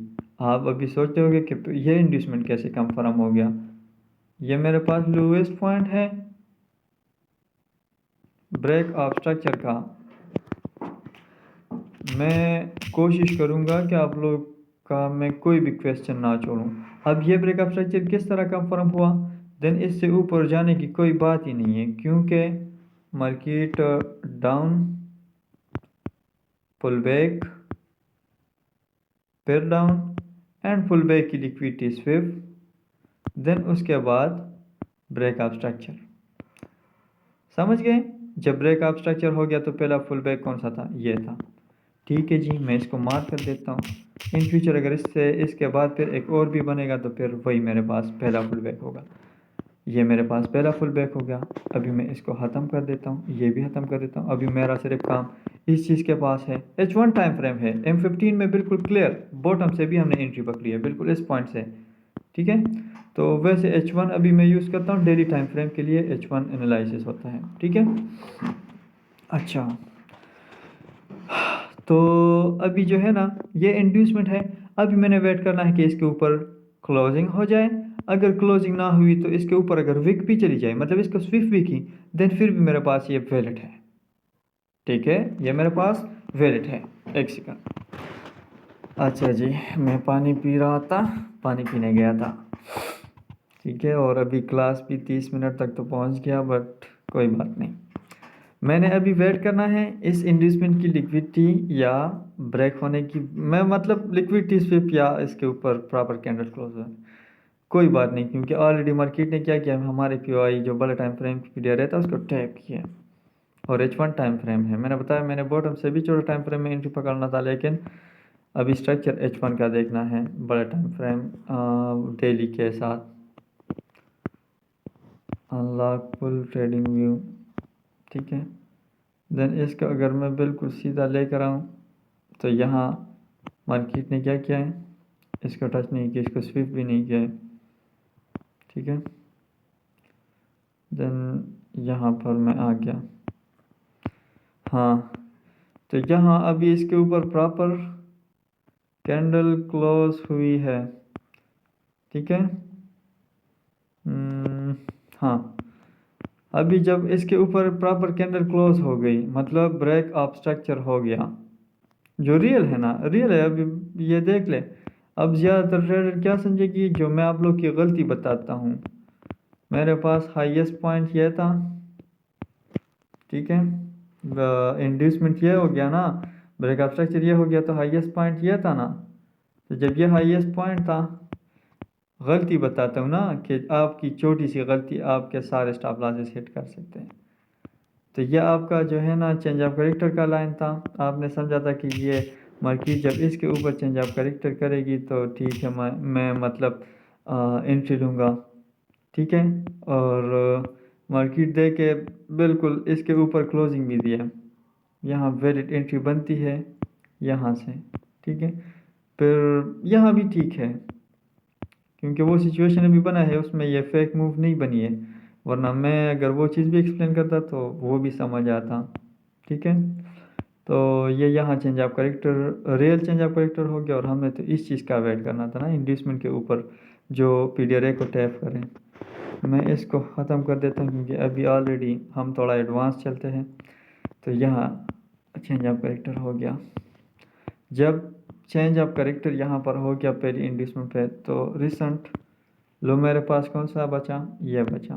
Speaker 1: आप अभी सोचते होंगे कि ये इंड्यूसमेंट कैसे कंफर्म हो गया। ये मेरे पास लोएस्ट पॉइंट है ब्रेक ऑफ स्ट्रक्चर का। मैं कोशिश करूँगा कि आप लोग का मैं कोई भी क्वेश्चन ना छोड़ूं। अब ये ब्रेक ऑफ स्ट्रक्चर किस तरह कंफर्म हुआ, देन इससे ऊपर जाने की कोई बात ही नहीं है, क्योंकि मार्केट डाउन, पुल बैक, फिर डाउन एंड पुल बैक की लिक्विडिटी स्विफ्ट, देन उसके बाद ब्रेक ऑफ स्ट्रक्चर। समझ गए। जब ब्रेक ऑफ स्ट्रक्चर हो गया तो पहला फुल बैक कौन सा था, ये था, ठीक है जी। मैं इसको मार्क कर देता हूँ। इन फ्यूचर अगर इसके बाद फिर एक और भी बनेगा तो फिर वही मेरे पास पहला फुल बैक होगा। ये मेरे पास पहला फुल बैक हो गया। अभी मैं इसको ख़त्म कर देता हूँ, ये भी ख़त्म कर देता हूँ। अभी मेरा सिर्फ काम इस चीज़ के पास है, H1 टाइम फ्रेम है, M15 में बिल्कुल क्लियर बॉटम से भी हमने एंट्री पकड़ी है बिल्कुल इस पॉइंट से, ठीक है। तो वैसे H1 अभी मैं यूज़ करता हूँ डेली टाइम फ्रेम के लिए, H1 एनालिसिस होता है, ठीक है। अच्छा, तो अभी जो है ना ये इंड्यूसमेंट है, अभी मैंने वेट करना है कि इसके ऊपर क्लोजिंग हो जाए। अगर क्लोजिंग ना हुई तो इसके ऊपर अगर विक भी चली जाए, मतलब इसको स्विफ्ट विक ही, देन फिर भी मेरे पास ये वैलिड है। ठीक है, ये मेरे पास वैलिड है। एक सेकंड। अच्छा जी, मैं पानी पी रहा था, पानी पीने गया था। ठीक है, और अभी क्लास भी 30 मिनट तक तो पहुंच गया, बट कोई बात नहीं। मैंने अभी वेट करना है इस इंड्यूसमेंट की लिक्विडिटी या ब्रेक होने की, मैं मतलब लिक्विडिटी स्विप या इसके ऊपर प्रॉपर कैंडल क्लोज है, कोई बात नहीं, क्योंकि ऑलरेडी मार्केट ने क्या किया, हमारे पीओआई जो बड़ा टाइम फ्रेम पीरियड रहता है उसको टैप किया, और H1 टाइम फ्रेम है। मैंने बताया मैंने बॉटम से भी छोटा टाइम फ्रेम में एंट्री पकड़ना था, लेकिन अभी स्ट्रक्चर H1 का देखना है, बड़ा टाइम फ्रेम डेली के साथ। Unlock full trading view. ठीक है, देन इसका अगर मैं बिल्कुल सीधा लेकर आऊँ तो यहाँ मार्केट ने क्या किया है, इसको टच नहीं किया, इसको स्विप भी नहीं किया है। ठीक है, देन यहाँ पर मैं आ गया। हाँ, तो यहाँ अभी इसके ऊपर प्रॉपर कैंडल क्लोज हुई है। ठीक है, हाँ, अभी जब इसके ऊपर प्रॉपर कैंडल क्लोज हो गई, मतलब ब्रेक ऑफ स्ट्रक्चर हो गया, जो रियल है ना, रियल है। अभी ये देख ले, अब ज़्यादातर ट्रेडर क्या समझे कि जो मैं आप लोग की गलती बताता हूँ, मेरे पास हाईएस्ट पॉइंट ये था। ठीक है, इंड्यूसमेंट ये हो गया ना, ब्रेक ऑफ स्ट्रक्चर ये हो गया, तो हाईएस्ट पॉइंट ये था ना। तो जब ये हाईएस्ट पॉइंट था, गलती बताता हूँ ना कि आपकी छोटी सी गलती आपके सारे स्टॉप लॉसेस हिट कर सकते हैं। तो ये आपका जो है ना चेंज ऑफ कैरेक्टर का लाइन था, आपने समझा था कि ये मार्केट जब इसके ऊपर चेंज ऑफ कैरेक्टर करेगी तो ठीक है, मैं मतलब एंट्री लूँगा। ठीक है, और मार्केट दे के बिल्कुल इसके ऊपर क्लोजिंग भी दिया, यहाँ वैलिड एंट्री बनती है यहाँ से। ठीक है, फिर यहाँ भी ठीक है, क्योंकि वो सिचुएशन अभी बना है उसमें ये फेक मूव नहीं बनी है, वरना मैं अगर वो चीज़ भी एक्सप्लेन करता तो वो भी समझ आता। ठीक है, तो ये यहाँ change of character, real change of character हो गया, और हमें तो इस चीज़ का वेट करना था ना, इंड्यूसमेंट के ऊपर जो पीडीआरए को टैप करें। मैं इसको ख़त्म कर देता हूँ क्योंकि अभी ऑलरेडी हम थोड़ा एडवांस चलते हैं। तो यहाँ चेंज ऑफ कैरेक्टर हो गया, जब चेंज ऑफ कैरेक्टर यहाँ पर हो गया पहली इंड्यूसमेंट पे, तो रिसेंट लो मेरे पास कौन सा बचा, ये बचा।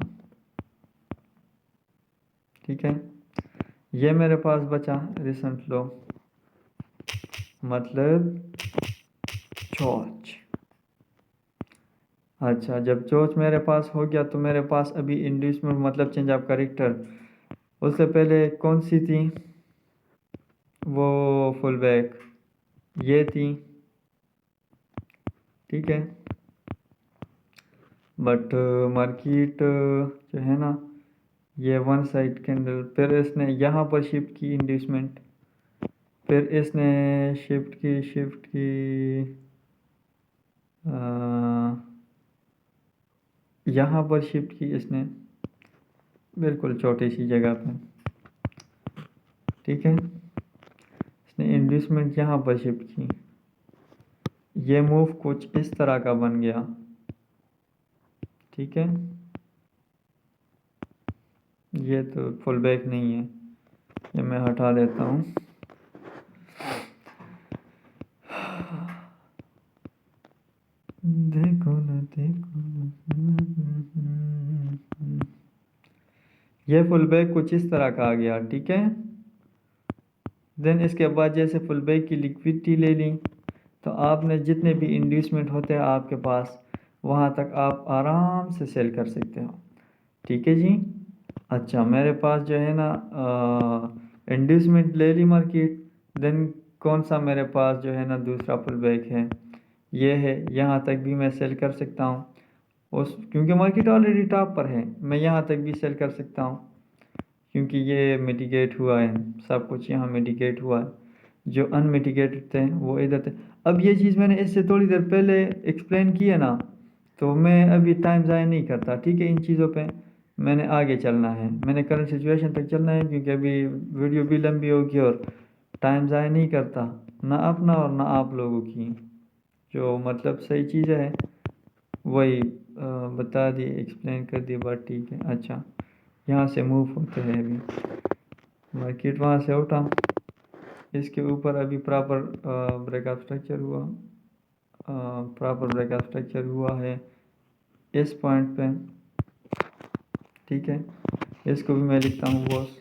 Speaker 1: ठीक है, ये मेरे पास बचा रिसेंट लो, मतलब चोच। अच्छा, जब चोच मेरे पास हो गया तो मेरे पास अभी इंड्यूसमेंट मतलब चेंज ऑफ कैरेक्टर, उससे पहले कौन सी थी, वो फुल बैक ये थी। ठीक है, बट मार्केट जो है ना, ये वन साइड कैंडल, फिर इसने यहाँ पर शिफ्ट की इंड्यूसमेंट, फिर इसने शिफ्ट की यहाँ पर शिफ्ट की इसने, बिल्कुल छोटी सी जगह पे। ठीक है, इसने इंड्यूसमेंट यहाँ पर शिफ्ट की, ये मूव कुछ इस तरह का बन गया। ठीक है, ये तो फुल बैक नहीं है, ये मैं हटा देता हूँ। देखो ना देखो ना, ये फुल बैक कुछ इस तरह का आ गया। ठीक है, देन इसके बाद जैसे फुल बैक की लिक्विडिटी ले ली, तो आपने जितने भी इंड्यूसमेंट होते हैं आपके पास, वहाँ तक आप आराम से सेल कर सकते हो। ठीक है जी। अच्छा, मेरे पास जो है ना इंड्यूसमेंट ले ली मार्केट, देन कौन सा मेरे पास जो है ना दूसरा फुल बैक है, ये है, यहाँ तक भी मैं सेल कर सकता हूँ उस, क्योंकि मार्केट ऑलरेडी टॉप पर है, मैं यहाँ तक भी सेल कर सकता हूँ, क्योंकि ये मिटिगेट हुआ है, सब कुछ यहाँ मिटिगेट हुआ है, जो अनमिटिगेटेड थे वो इधर थे। अब ये चीज़ मैंने इससे थोड़ी देर पहले एक्सप्लेन की है ना, तो मैं अभी टाइम ज़ाया नहीं करता। ठीक है, इन चीज़ों पे मैंने आगे चलना है, मैंने करंट सिचुएशन तक चलना है, क्योंकि अभी वीडियो भी लंबी होगी और टाइम ज़ाया नहीं करता, ना अपना और ना आप लोगों की। जो मतलब सही चीज़ें हैं वही बता दिए, एक्सप्लेन कर दिए, बात ठीक है। अच्छा, यहाँ से मूव होते हैं अभी, मार्केट वहाँ से उठा, इसके ऊपर अभी प्रॉपर ब्रेकअप स्ट्रक्चर हुआ, प्रॉपर ब्रेकअप स्ट्रक्चर हुआ है इस पॉइंट पे, ठीक है। इसको भी मैं लिखता हूँ बॉस,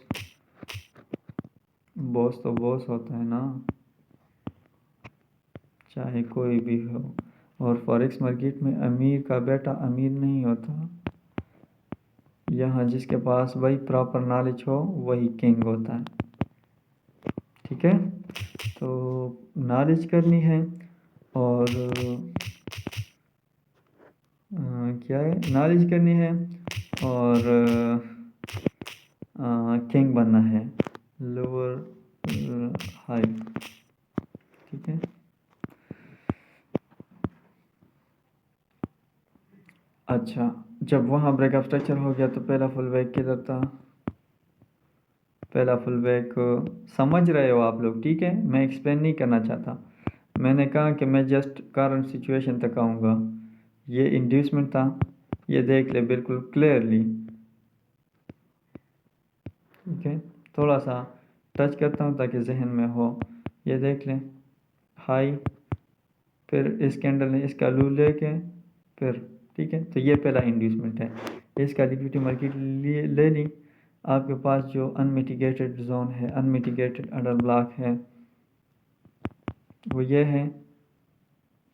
Speaker 1: बॉस तो बॉस होता है ना, चाहे कोई भी हो। और फॉरेक्स मार्केट में अमीर का बेटा अमीर नहीं होता, यहाँ जिसके पास वही प्रॉपर नॉलेज हो वही किंग होता है, ठीक है। तो नॉलेज करनी है और क्या है, नॉलेज करनी है और किंग बनना है, लोअर हाई, ठीक है। अच्छा, जब वहाँ ब्रेकअप स्ट्रक्चर हो गया तो पहला फुल बैक किधर था, पहला फुल बैक समझ रहे हो आप लोग, ठीक है। मैं एक्सप्लेन नहीं करना चाहता, मैंने कहा कि मैं जस्ट करंट सिचुएशन तक आऊँगा। ये इंड्यूसमेंट था, ये देख ले बिल्कुल क्लियरली, ठीक है। थोड़ा सा टच करता हूँ ताकि जहन में हो, ये देख लें हाई, फिर इस कैंडल ने इसका लू लेके फिर, ठीक है। तो ये पहला इंड्यूसमेंट है, इसका लिक्विडिटी मार्केट ले ली। आपके पास जो अनमिटिगेटेड जोन है, अनमिटिगेटेड अंडर ब्लॉक है, वो ये है,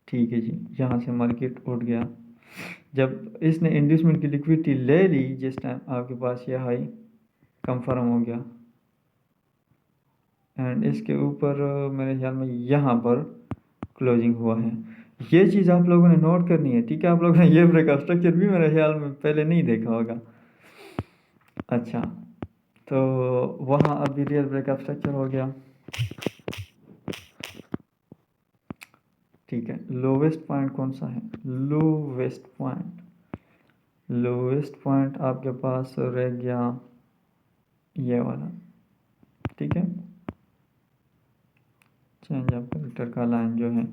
Speaker 1: ठीक है जी। यहाँ से मार्केट उठ गया, जब इसने इंड्यूसमेंट की लिक्विडिटी ले ली, जिस टाइम आपके पास ये हाई कंफर्म हो गया एंड इसके ऊपर मेरे ख्याल में यहाँ पर क्लोजिंग हुआ है। ये चीज़ आप लोगों ने नोट करनी है, ठीक है। आप लोगों ने ये ब्रेकअप स्ट्रक्चर भी मेरे ख्याल में पहले नहीं देखा होगा। अच्छा, तो वहाँ अभी रियल ब्रेकअप स्ट्रक्चर हो गया, ठीक है। लोवेस्ट पॉइंट कौन सा है, लोवेस्ट पॉइंट, लोवेस्ट पॉइंट आपके पास रह गया ये वाला, ठीक है। चेंज ऑफ कैरेक्टर का लाइन जो है,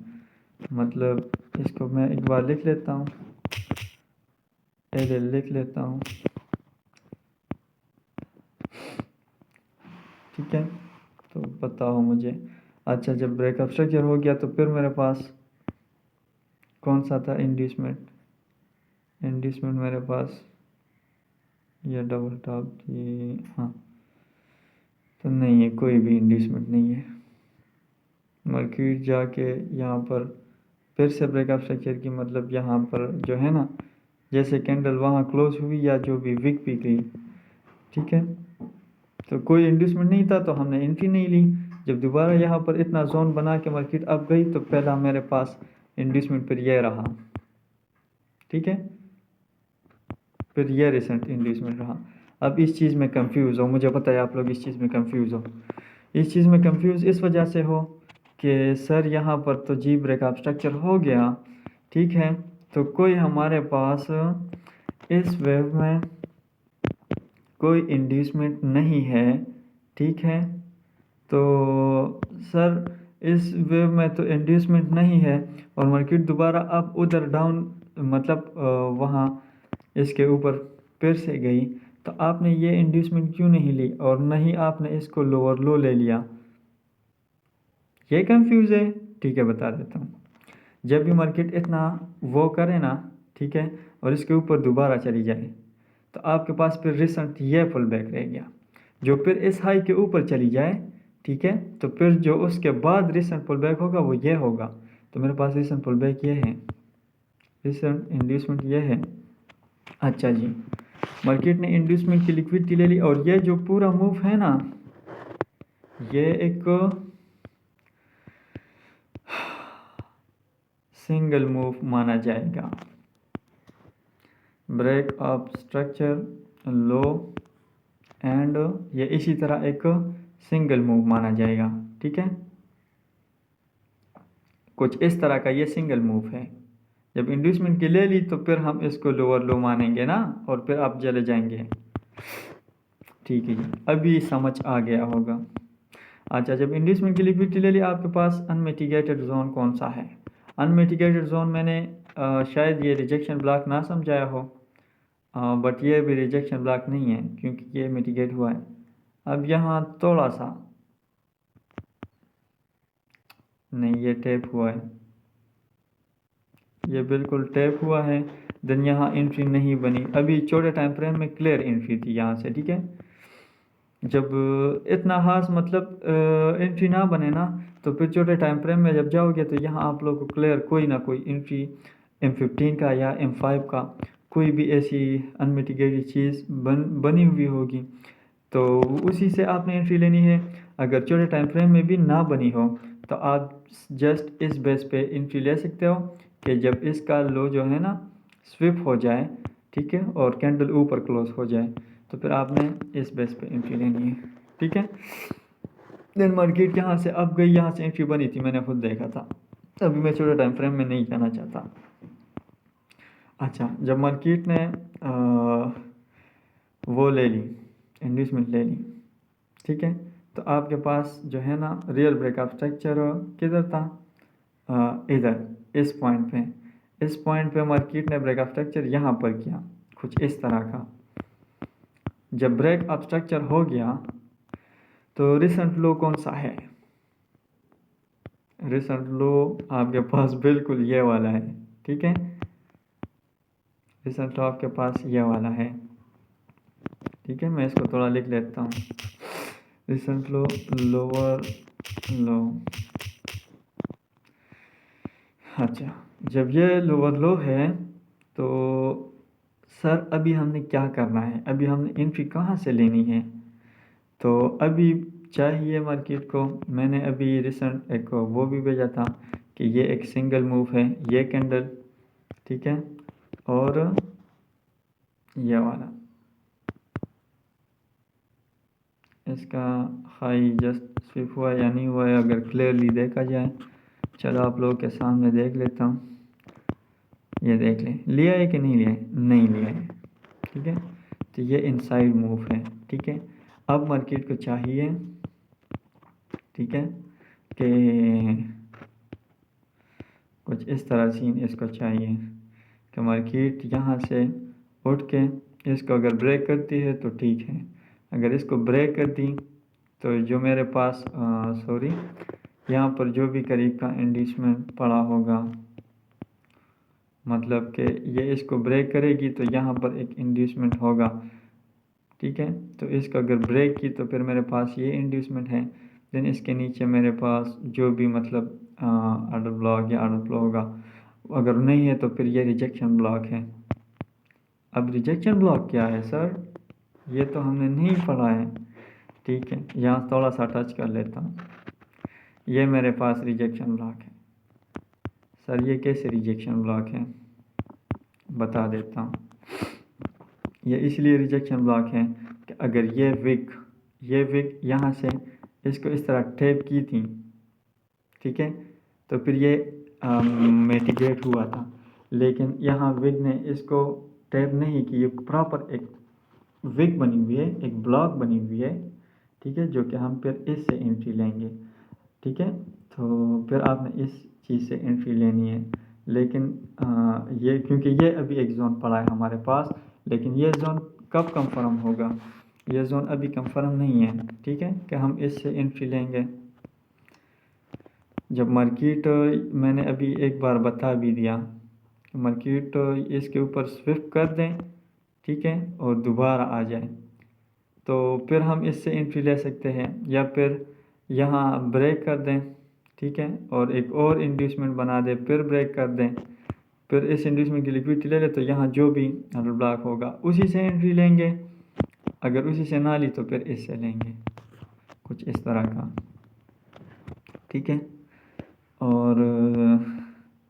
Speaker 1: मतलब इसको मैं एक बार लिख लेता हूँ, एल लिख लेता हूँ, ठीक है। तो बताओ मुझे। अच्छा, जब ब्रेकअप स्ट्रक्चर हो गया तो फिर मेरे पास कौन सा था इंड्यूसमेंट, इंड्यूसमेंट मेरे पास ये डबल टॉप थी, हाँ। तो नहीं है, कोई भी इंड्यूसमेंट नहीं है। मार्केट जाके यहाँ पर फिर से ब्रेकअप स्ट्रक्चर की, मतलब यहाँ पर जो है ना, जैसे कैंडल वहाँ क्लोज हुई या जो भी विक भी गई, ठीक है। तो कोई इंड्यूसमेंट नहीं था तो हमने एंट्री नहीं ली। जब दोबारा यहाँ पर इतना जोन बना के मार्केट अप गई तो पहला मेरे पास इंड्यूसमेंट पर यह रहा, ठीक है। फिर यह रिसेंट इंड्यूसमेंट रहा। अब इस चीज़ में कंफ्यूज हो, मुझे पता है आप लोग इस चीज़ में कंफ्यूज हो। इस चीज़ में कंफ्यूज इस वजह से हो कि सर यहाँ पर तो जी ब्रेकअप स्ट्रक्चर हो गया, ठीक है। तो कोई हमारे पास इस वेव में कोई इंड्यूसमेंट नहीं है, ठीक है। तो सर इस वेव में तो इंड्यूसमेंट नहीं है और मार्केट दोबारा अप उधर डाउन, मतलब वहाँ इसके ऊपर फिर से गई, तो आपने ये इंड्यूसमेंट क्यों नहीं ली और नहीं आपने इसको लोअर लो ले लिया, ये कंफ्यूज है, ठीक है। बता देता हूँ, जब भी मार्केट इतना वो करे ना, ठीक है, और इसके ऊपर दोबारा चली जाए तो आपके पास फिर रिसेंट ये फुल बैक रह गया, जो फिर इस हाई के ऊपर चली जाए, ठीक है। तो फिर जो उसके बाद रिसेंट पुल बैक होगा वो ये होगा। तो मेरे पास रिसेंट पुल बैक ये है, रिसेंट इंड्यूसमेंट ये है। अच्छा जी, मार्केट ने इंड्यूसमेंट की लिक्विडिटी ले ली और ये जो पूरा मूव है ना, ये एक सिंगल मूव माना जाएगा, break of structure low and ये इसी तरह एक सिंगल मूव माना जाएगा, ठीक है। कुछ इस तरह का ये सिंगल मूव है। जब इंड्यूसमेंट की ले ली तो फिर हम इसको लोअर लो मानेंगे ना, और फिर आप चले जाएंगे, ठीक है जी। अभी समझ आ गया होगा। अच्छा, जब इंड्यूसमेंट की लिक्विडिटी ले ली, आपके पास अनमिटिगेटेड जोन कौन सा है, अनमिटिगेटेड जोन मैंने शायद ये रिजेक्शन ब्लॉक ना समझाया हो, बट ये भी रिजेक्शन ब्लॉक नहीं है क्योंकि ये मिटिगेट हुआ है। अब यहाँ थोड़ा सा नहीं, ये टैप हुआ है, ये बिल्कुल टैप हुआ है। देन यहाँ एंट्री नहीं बनी, अभी छोटे टाइम फ्रेम में क्लियर एंट्री थी यहाँ से, ठीक है। जब इतना खास मतलब एंट्री ना बने ना, तो फिर छोटे टाइम फ्रेम में जब जाओगे तो यहाँ आप लोग को क्लियर कोई ना कोई एंट्री M15 का या M5 का कोई भी ऐसी अनमिटिगेटेड चीज़ बनी हुई होगी, तो उसी से आपने एंट्री लेनी है। अगर छोटे टाइम फ्रेम में भी ना बनी हो तो आप जस्ट इस बेस पे एंट्री ले सकते हो कि जब इसका लो जो है ना स्विप हो जाए, ठीक है, और कैंडल ऊपर क्लोज हो जाए, तो फिर आपने इस बेस पे एंट्री लेनी है, ठीक है। देन मार्केट यहाँ से अब गई, यहाँ से एंट्री बनी थी, मैंने खुद देखा था। अभी मैं छोटे टाइम फ्रेम में नहीं जाना चाहता। अच्छा, जब मार्केट ने वो ले ली, इंड्यूसमेंट ले ली, ठीक है, तो आपके पास जो है ना रियल ब्रेकअप स्ट्रक्चर किधर था, इधर इस पॉइंट पे। इस पॉइंट पे मार्केट ने ब्रेकअप स्ट्रक्चर यहाँ पर किया कुछ इस तरह का। जब ब्रेकअप स्ट्रक्चर हो गया तो रिसेंट लो कौन सा है, रिसेंट लो आपके पास बिल्कुल ये वाला है, ठीक है। रिसेंट लो आपके पास ये वाला है, ठीक है। मैं इसको थोड़ा लिख लेता हूँ। रिसेंट लो, लोअर लो। अच्छा, जब ये लोअर लो है तो सर अभी हमने क्या करना है, अभी हमने एंट्री कहाँ से लेनी है। तो अभी चाहिए मार्केट को, मैंने अभी रिसेंट एक वो भी भेजा था कि ये एक सिंगल मूव है, ये कैंडल, ठीक है, और ये वाला, इसका हाई जस्ट स्विप हुआ या नहीं हुआ है अगर क्लियरली देखा जाए। चलो आप लोगों के सामने देख लेता हूँ, ये देख लें, लिया है कि नहीं लिया है, नहीं लिया है, ठीक है। तो ये इनसाइड मूव है, ठीक है। अब मार्केट को चाहिए, ठीक है, कि कुछ इस तरह सीन इसको चाहिए कि मार्केट यहाँ से उठ के इसको अगर ब्रेक करती है तो ठीक है, अगर इसको ब्रेक कर दी तो जो मेरे पास सॉरी यहाँ पर जो भी करीब का इंड्यूसमेंट पड़ा होगा, मतलब कि ये इसको ब्रेक करेगी तो यहाँ पर एक इंड्यूसमेंट होगा, ठीक है। तो इसको अगर ब्रेक की तो फिर मेरे पास ये इंड्यूसमेंट है। देन इसके नीचे मेरे पास जो भी मतलब ऑर्डर ब्लॉक या ऑर्डर फ्लो होगा, अगर नहीं है तो फिर ये रिजेक्शन ब्लॉक है। अब रिजेक्शन ब्लॉक क्या है सर, ये तो हमने नहीं पढ़ा है, ठीक है। यहाँ थोड़ा सा टच कर लेता हूँ, ये मेरे पास रिजेक्शन ब्लॉक है। सर ये कैसे रिजेक्शन ब्लॉक है, बता देता हूँ। ये इसलिए रिजेक्शन ब्लॉक है कि अगर ये विक यहाँ से इसको इस तरह टैप की थी, ठीक है, तो फिर ये मिटिगेट हुआ था। लेकिन यहाँ विक ने इसको टैप नहीं की, ये प्रॉपर एक विक बनी हुई है, एक ब्लॉक बनी हुई है, ठीक है, जो कि हम फिर इससे एंट्री लेंगे, ठीक है। तो फिर आपने इस चीज़ से एंट्री लेनी है। लेकिन ये क्योंकि ये अभी एक जोन पड़ा है हमारे पास, लेकिन ये जोन कब कंफर्म होगा, ये जोन अभी कंफर्म नहीं है, ठीक है, कि हम इससे एंट्री लेंगे। जब मार्केट मैंने अभी एक बार बता भी दिया, मार्केट इसके ऊपर स्विफ्ट कर दें, ठीक है, और दोबारा आ जाए तो फिर हम इससे एंट्री ले सकते हैं, या फिर यहाँ ब्रेक कर दें, ठीक है, और एक और इंड्यूसमेंट बना दें, फिर ब्रेक कर दें, फिर इस इंड्यूसमेंट की लिक्विडिटी ले ले, तो यहाँ जो भी ऑर्डर ब्लॉक होगा उसी से एंट्री लेंगे, अगर उसी से ना ली तो फिर इससे लेंगे, कुछ इस तरह का, ठीक है। और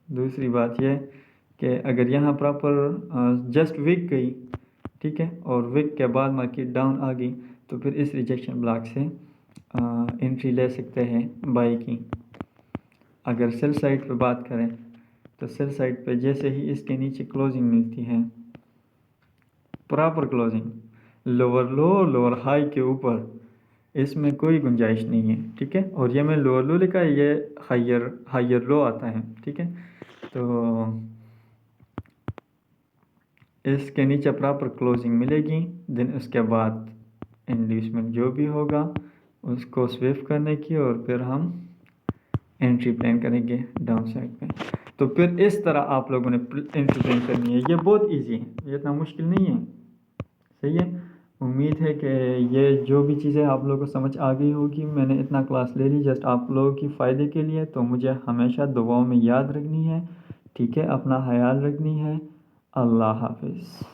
Speaker 1: दूसरी बात यह कि अगर यहाँ प्रॉपर जस्ट वीक गई, ठीक है, और वीक के बाद मार्केट डाउन आ गई, तो फिर इस रिजेक्शन ब्लॉक से एंट्री ले सकते हैं बाई की। अगर सेल साइड पे बात करें तो सेल साइड पे जैसे ही इसके नीचे क्लोजिंग मिलती है, प्रॉपर क्लोजिंग, लोअर लो लोअर हाई के ऊपर, इसमें कोई गुंजाइश नहीं है, ठीक है। और ये मैं लोअर लो लिखा है, ये हायर लो आता है, ठीक है। तो इसके नीचे प्रॉपर क्लोजिंग मिलेगी। देन उसके बाद इंड्यूसमेंट जो भी होगा उसको स्विफ्ट करने की और फिर हम एंट्री प्लान करेंगे डाउन साइड पे। तो फिर इस तरह आप लोगों ने एंट्री प्लान करनी है। ये बहुत इजी है, ये इतना मुश्किल नहीं है। सही है, उम्मीद है कि ये जो भी चीज़ें आप लोगों को समझ आ गई होगी। मैंने इतना क्लास ले ली जस्ट आप लोगों की फ़ायदे के लिए, तो मुझे हमेशा दुआओं में याद रखनी है। ठीक है, अपना ख्याल रखनी है। अल्लाह हाफिज़।